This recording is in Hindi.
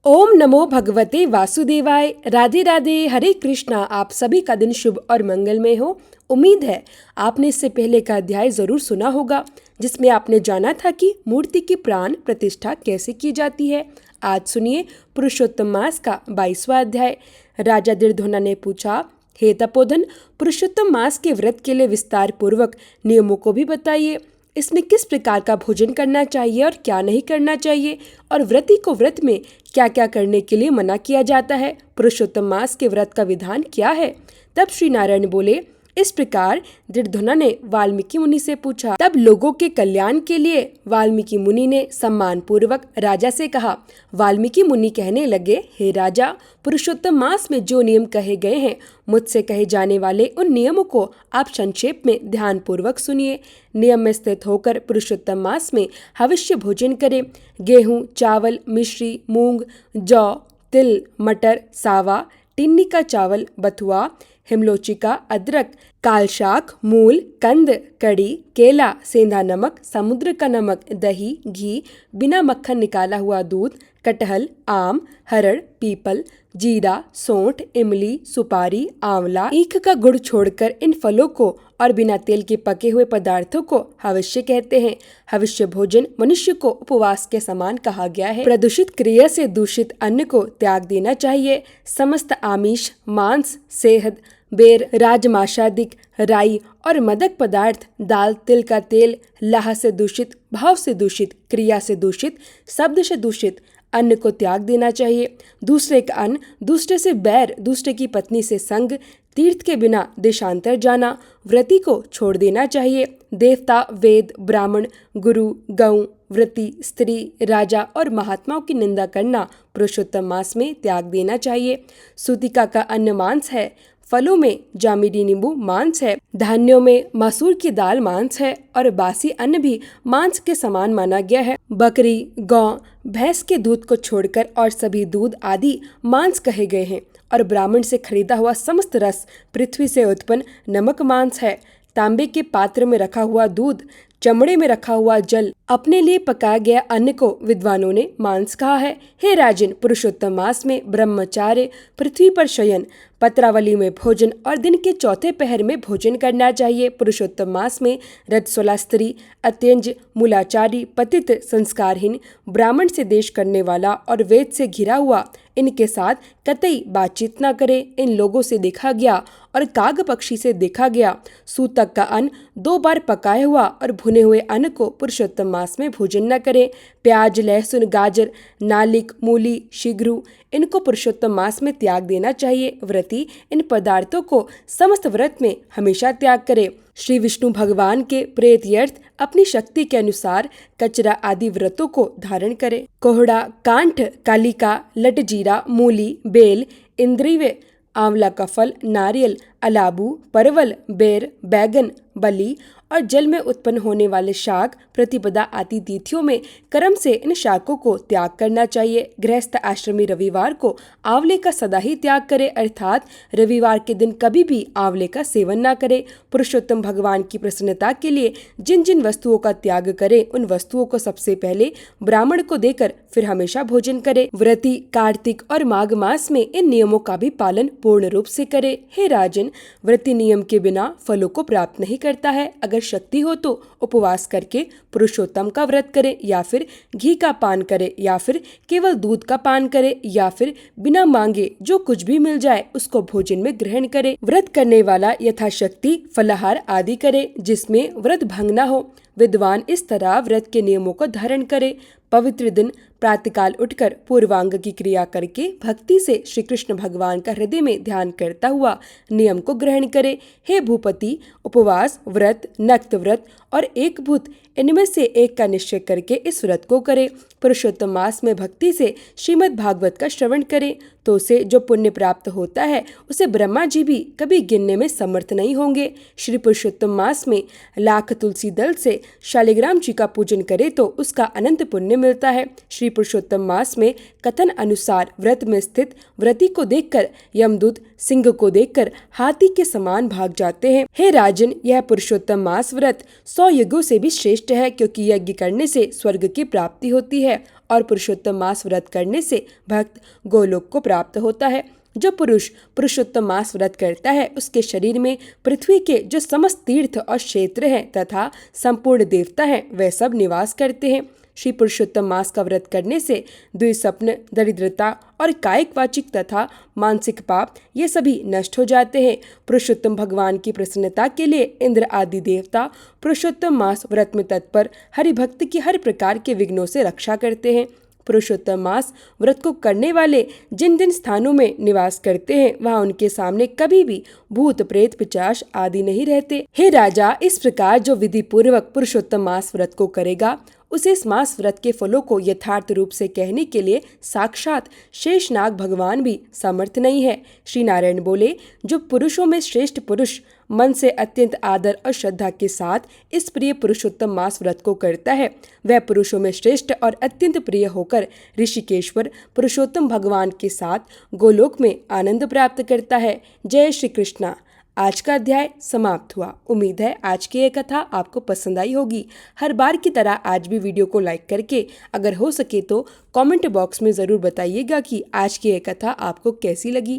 ओम नमो भगवते वासुदेवाय। राधे राधे, हरे कृष्णा। आप सभी का दिन शुभ और मंगलमय हो। उम्मीद है आपने इससे पहले का अध्याय जरूर सुना होगा, जिसमें आपने जाना था कि मूर्ति की प्राण प्रतिष्ठा कैसे की जाती है। आज सुनिए पुरुषोत्तम मास का 22वां अध्याय। राजा दिर्धोना ने पूछा, हे तपोधन, पुरुषोत्तम मास के व्रत के लिए विस्तार पूर्वक नियमों को भी बताइए। इसमें किस प्रकार का भोजन करना चाहिए और क्या नहीं करना चाहिए, और व्रती को व्रत में क्या क्या करने के लिए मना किया जाता है। पुरुषोत्तम मास के व्रत का विधान क्या है। तब श्री नारायण बोले, इस प्रकार दिर्धोना ने वाल्मीकि मुनि से पूछा। तब लोगों के कल्याण के लिए वाल्मीकि मुनि ने सम्मान पूर्वक राजा से कहा। वाल्मीकि मुनि कहने लगे, हे राजा, पुरुषोत्तम मास में जो नियम कहे गए हैं, मुझसे कहे जाने वाले उन नियमों को आप संक्षेप में ध्यान पूर्वक सुनिए। नियम में स्थित होकर पुरुषोत्तम मास में हविष्य भोजन करें। गेहूं, चावल, मिश्री, मूंग, जौ, तिल, मटर, सावा, टिन्नी का चावल, बथुआ, हिमलोचिका, अदरक, कालशाक, मूल, कंद, कड़ी, केला, सेंधा नमक, समुद्र का नमक, दही, घी, बिना मक्खन निकाला हुआ दूध, कटहल, आम, हरड़, पीपल, जीरा, सौंठ, इमली, सुपारी, आंवला, ईख का गुड़ छोड़कर इन फलों को और बिना तेल के पके हुए पदार्थों को हविष्य कहते हैं। हविष्य भोजन मनुष्य को उपवास के समान कहा गया है। प्रदूषित क्रिया से दूषित अन्न को त्याग देना चाहिए। समस्त आमिष, मांस, सेहद, बेर, राजमाशादिक, राई और मदक पदार्थ, दाल, तिल का तेल, लाह से दूषित, भाव से दूषित, क्रिया से दूषित, शब्द से दूषित अन्न को त्याग देना चाहिए। दूसरे का अन्न, दूसरे से बैर, दूसरे की पत्नी से संग, तीर्थ के बिना देशांतर जाना, व्रती को छोड़ देना चाहिए। देवता, वेद, ब्राह्मण, गुरु, गौ, व्रती, स्त्री, राजा और महात्माओं की निंदा करना पुरुषोत्तम मास में त्याग देना चाहिए। सूतिका का अन्न मांस है। फलों में जामिनी नींबू मांस है। धान्यों में मसूर की दाल मांस है और बासी अन्न भी मांस के समान माना गया है। बकरी, गौ, भैंस के दूध को छोड़कर और सभी दूध आदि मांस कहे गए हैं, और ब्राह्मण से खरीदा हुआ समस्त रस, पृथ्वी से उत्पन्न नमक मांस है। तांबे के पात्र में रखा हुआ दूध, चमड़े में रखा हुआ जल, अपने लिए पकाया गया अन्न को विद्वानों ने मांस कहा है। हे राजन, पुरुषोत्तम मास में ब्रह्मचार्य, पृथ्वी पर शयन, पत्रावली में भोजन और दिन के चौथे पहर में भोजन करना चाहिए। पुरुषोत्तम मास में रजस्वला स्त्री, अत्यंज, मूलाचारी, पतित, संस्कारहीन, ब्राह्मण से देश करने वाला और वेद से घिरा हुआ, इनके साथ कतई बातचीत न करे। इन लोगों से देखा गया और काग पक्षी से देखा गया। सूतक का अन्न 2 बार पकाया हुआ और भुने हुए अन्न को पुरुषोत्तम मास में भोजन न करें। प्याज, लहसुन, गाजर, नालिक, मूली, शिग्रू, इनको पुरुषोत्तम मास में त्याग देना चाहिए। व्रती इन पदार्थों को समस्त व्रत में हमेशा त्याग करे। श्री विष्णु भगवान के प्रेत्यर्थ अपनी शक्ति के अनुसार कचरा आदि व्रतों को धारण करे। कोहड़ा, कांठ, कालिका, लटजीरा, मूली, बेल, इंद्रिय, आंवला का फल, नारियल, अलाबू, परवल, बेर, बैगन, बली और जल में उत्पन्न होने वाले शाक, प्रतिपदा आदि तिथियों में कर्म से इन शाकों को त्याग करना चाहिए। गृहस्थ आश्रमी रविवार को आंवले का सदा ही त्याग करे, अर्थात रविवार के दिन कभी भी आंवले का सेवन न करे। पुरुषोत्तम भगवान की प्रसन्नता के लिए जिन जिन वस्तुओं का त्याग करे, उन वस्तुओं को सबसे पहले ब्राह्मण को देकर फिर हमेशा भोजन करे। व्रती कार्तिक और माघ मास में इन नियमों का भी पालन पूर्ण रूप से करे। हे राजन, व्रती नियम के बिना फलों को प्राप्त नहीं करता है। अगर शक्ति हो तो उपवास करके पुरुषोत्तम का व्रत करे, या फिर घी का पान करे, या फिर केवल दूध का पान करे, या फिर बिना मांगे जो कुछ भी मिल जाए उसको भोजन में ग्रहण करे। व्रत करने वाला यथाशक्ति फलाहार आदि करे, जिसमें व्रत भंग न हो। विद्वान इस तरह व्रत के नियमों को धारण करे। पवित्र दिन प्रातःकाल उठकर पूर्वांग की क्रिया करके भक्ति से श्री कृष्ण भगवान का हृदय में ध्यान करता हुआ नियम को ग्रहण करे। हे भूपति, उपवास, व्रत, नक्त व्रत और एक भूत, इनमें से एक का निश्चय करके इस व्रत को करे। पुरुषोत्तम मास में भक्ति से श्रीमद् भागवत का श्रवण करे तो उसे जो पुण्य प्राप्त होता है उसे ब्रह्मा जी भी कभी गिनने में समर्थ नहीं होंगे। श्री पुरुषोत्तम मास में लाख तुलसी दल से शालिग्राम जी का पूजन करे तो उसका अनंत पुण्य मिलता है। श्री पुरुषोत्तम मास में कथन अनुसार व्रत में स्थित व्रती को देखकर यमदूत सिंह को देखकर हाथी के समान भाग जाते हैं। हे राजन, यह पुरुषोत्तम मास व्रत 100 यज्ञों से भी श्रेष्ठ है, क्योंकि यज्ञ करने से स्वर्ग की प्राप्ति होती है और पुरुषोत्तम मास व्रत करने से भक्त गोलोक को प्राप्त होता है। जो पुरुष पुरुषोत्तम मास व्रत करता है उसके शरीर में पृथ्वी के जो समस्त तीर्थ और क्षेत्र हैं तथा संपूर्ण देवता हैं वह सब निवास करते हैं। श्री पुरुषोत्तम मास का व्रत करने से द्विस्वप्न, दरिद्रता और कायिक, वाचिक तथा मानसिक पाप ये सभी नष्ट हो जाते हैं। पुरुषोत्तम भगवान की प्रसन्नता के लिए इंद्र आदि देवता पुरुषोत्तम मास व्रत में तत्पर हरिभक्त की हर प्रकार के विघ्नों से रक्षा करते हैं। पुरुषोत्तम मास व्रत को करने वाले जिन जिन स्थानों में निवास करते हैं वहाँ उनके सामने कभी भी भूत, प्रेत, पिशाच आदि नहीं रहते। हे राजा, इस प्रकार जो विधि पूर्वक पुरुषोत्तम मास व्रत को करेगा उसे इस मास व्रत के फलों को यथार्थ रूप से कहने के लिए साक्षात शेषनाग भगवान भी समर्थ नहीं है। श्री नारायण बोले, जो पुरुषों में श्रेष्ठ पुरुष मन से अत्यंत आदर और श्रद्धा के साथ इस प्रिय पुरुषोत्तम मास व्रत को करता है वह पुरुषों में श्रेष्ठ और अत्यंत प्रिय होकर ऋषिकेश्वर पुरुषोत्तम भगवान के साथ गोलोक में आनंद प्राप्त करता है। जय श्री कृष्णा। आज का अध्याय समाप्त हुआ। उम्मीद है आज की ये कथा आपको पसंद आई होगी। हर बार की तरह आज भी वीडियो को लाइक करके अगर हो सके तो कमेंट बॉक्स में ज़रूर बताइएगा कि आज की ये कथा आपको कैसी लगी।